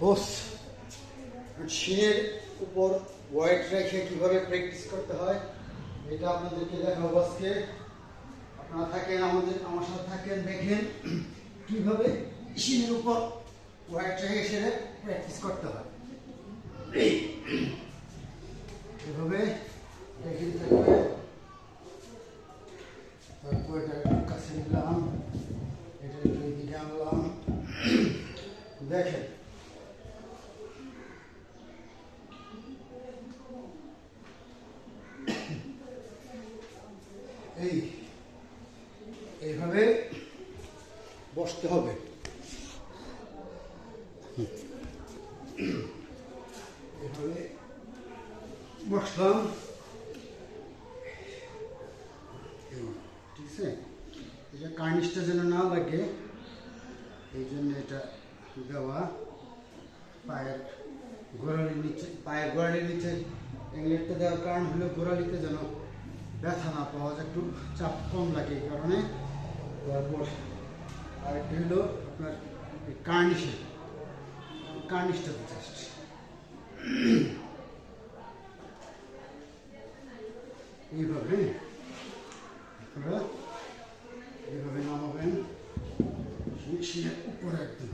বস শিনের উপর ওয়েট রেখে কিভাবে প্র্যাকটিস করতে হয় এটা আপনাদেরকে দেখাবো আজকে। আপনারা থাকেন আমার সাথে থাকেন, দেখেন কিভাবে শিনের উপর ওয়েট রেখে সেটা প্র্যাকটিস করতে হয়। এভাবে দেখেন, তারপর এটা কাছে নিলাম, এটা দুই দিকে আনলাম, দেখেন এইভাবে বসতে হবে। এভাবে বসলাম, ঠিক আছে। এটা কার্নিশটা যেন না লাগে এই জন্য এটা দেওয়া। পায়ের গোড়ালির নিচে এংলেটটা দেওয়ার কারণ হলো গোড়ালিতে যেন ব্যথা না পাওয়া যায়, একটু চাপ কম লাগে এই কারণে। তারপর আরেকটা হলো আপনার কার্নিশটা জাস্ট এইভাবে আপনারা এইভাবে নামাবেন শিরের উপরে একদম।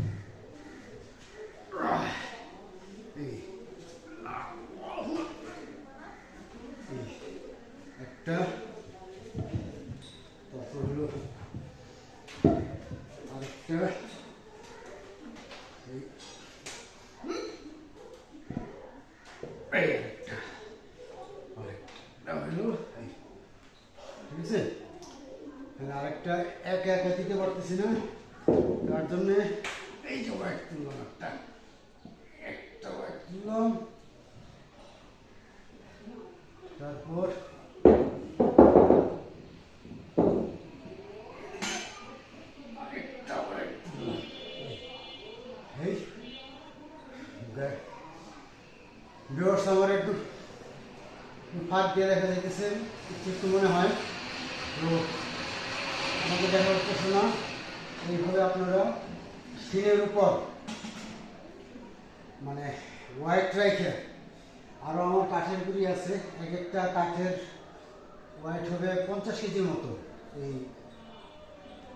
একটা, তারপর হলো আরেকটা, ঠিক আছে। আরেকটা একা একা দিতে পারতেছি না, তার জন্য এই যে ওয়াইট তুললাম, একটা ওয়াইট তুললাম, তারপর আরেকটা ওয়াইট তুললাম। এই ভিউয়ার্স আমার একটু ফাঁক দিয়ে দেখা যাইতেছে, একটু মনে হয় তো আমাকে দেখা যাচ্ছে না। এইভাবে আপনারা শিনের উপর মানে ওয়াইট রেখে, আরও আমার কাঠের গুঁড়ি আছে, এক একটা কাঠের ওয়াইট হবে 50 কেজির মতো। এই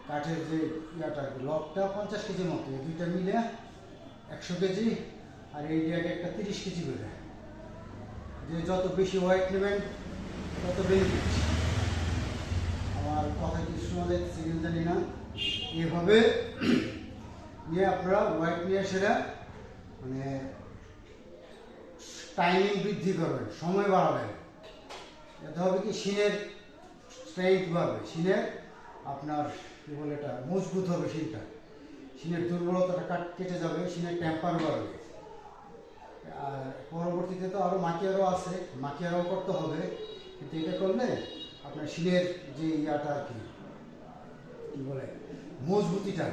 কাঠের যে ইয়াটা লকটা 50 কেজির মতো, এই দুইটা মিলে 100 কেজি, আর এই এক একটা 30 কেজি করে। যে যত বেশি ওয়াইট নেবেন তত বেনিফিট। আমার কথা কিছু শোনা যাচ্ছে কিনা জানি না। এভাবে নিয়ে আপনারা ওয়াইট নিয়ে সেটা মানে টাইমিং বৃদ্ধি করবেন, সময় বাড়াবেন। এতে হবে কি শিনের স্ট্রেংথ বাড়বে, শিনের আপনার কী বলে এটা মজবুত হবে, শিনের দুর্বলতাটা কেটে যাবে, শিনের টেম্পার বাড়বে। আর পরবর্তীতে তো আরও মাকিয়ারও আছে, মাকিয়ারও করতে হবে, কিন্তু এটা করলে আপনার শিনের যে ইয়াটা আর কি বলে মজবুতিটা,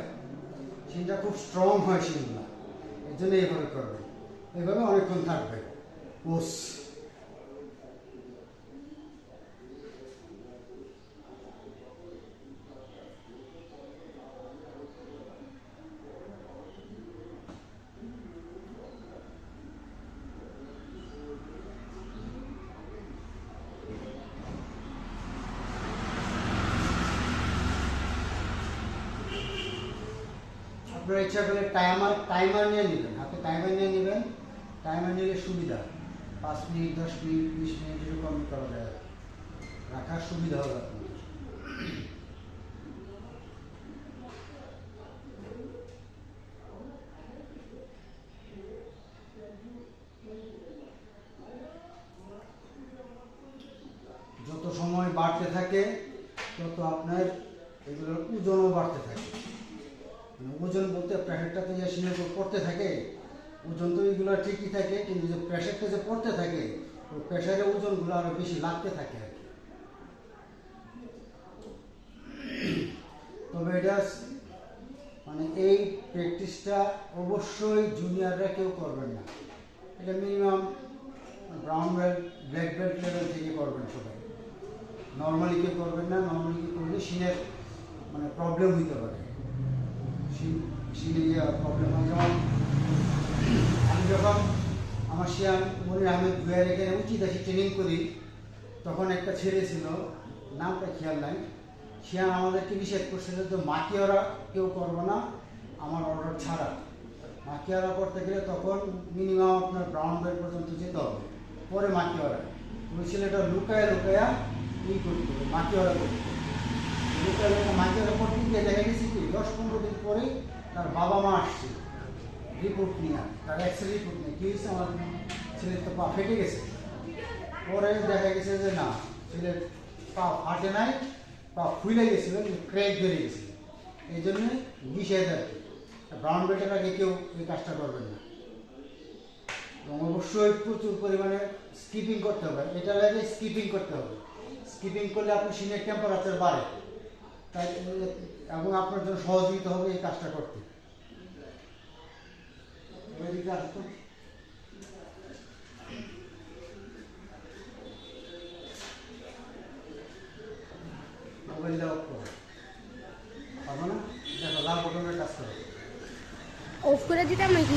শিনটা খুব স্ট্রং হয় শিনগুলা, এর জন্য এইভাবে করবে। এইভাবে অনেকক্ষণ থাকবে কোর্স। আপনারা ইচ্ছা করলে টাইমার নিয়ে নেবেন, হাতে টাইমার নিয়ে নেবেন। টাইমার নিলে সুবিধা, 5 মিনিট 10 মিনিট 20 মিনিট এরকম করা যায়, রাখার সুবিধা হবে আপনাদের। যত সময় বাড়তে থাকে তত আপনার এগুলোর ওজনও বাড়তে থাকে। ওজন বলতে প্রেশারটা তো যে শিনের উপর পড়তে থাকে, ওজন তো এগুলো ঠিকই থাকে, কিন্তু যে প্রেশারটা যে পড়তে থাকে ওই প্রেশারের ওজনগুলো আরও বেশি লাগতে থাকে আর কি। তবে এটা মানে এই প্র্যাকটিসটা অবশ্যই জুনিয়ররা কেউ করবেন না, এটা minimum brown belt black belt level থেকে করবেন সবাই। নর্মালি কেউ করবেন না, নর্মালি কেউ করলে শিনের মানে প্রবলেম হইতে পারে, শিন শিনে প্রবলেম হয়। যেমন আমি যখন আমার শিয়ান মনির আহমেদ ভুয়ার এখানে উচিত আসি ট্রেনিং করি, তখন একটা ছেলে ছিল, নামটা খেয়াল নাই, শিয়ান আমাদেরকে নিষেধ করছিল যে মাকিওরা কেউ করবো না আমার অর্ডার ছাড়া। মাকিওরা করতে গেলে তখন মিনিমাম আপনার ব্রাউন বেল্ট পর্যন্ত যেতে হবে, পরে মাকিওরা। ওই ছেলেটা লুকায়া লুকায়া করতে হবে, মাকিওরা করতে হবে। লুকায়া লুকায়া মাকিওরা করতে গিয়ে দেখা গেছে কি 10-15 দিন পরেই তার বাবা মা আসছে রিপোর্ট নিয়ে, তার এক্সরে রিপোর্ট নিয়ে। কী হয়েছে, আমার ছেলের তো পা ফেটে গেছে। পরে দেখা গেছে যে না, ছেলের পা ফাটে নাই, পা ফুলে গেছিলো, ক্র্যাক বেরিয়ে গেছিলো। এই জন্যে নিষেধ আর কি, ব্রাউন বেল্টের আগে কেউ এই কাজটা করবেন না। এবং অবশ্যই প্রচুর পরিমাণে স্কিপিং করতে হবে, এটার আগে স্কিপিং করতে হবে। স্কিপিং করলে আপনার শিনের টেম্পারেচার বাড়ে, তাই এবং আপনার জন্য সহযোগিতা হবে এই কাজটা করতে। এদিকে আসতো মোবাইলটা অফ করো, পারবো না, দেখো লাল বটনের কাজ করো। অফ করে দিতাম নাকি?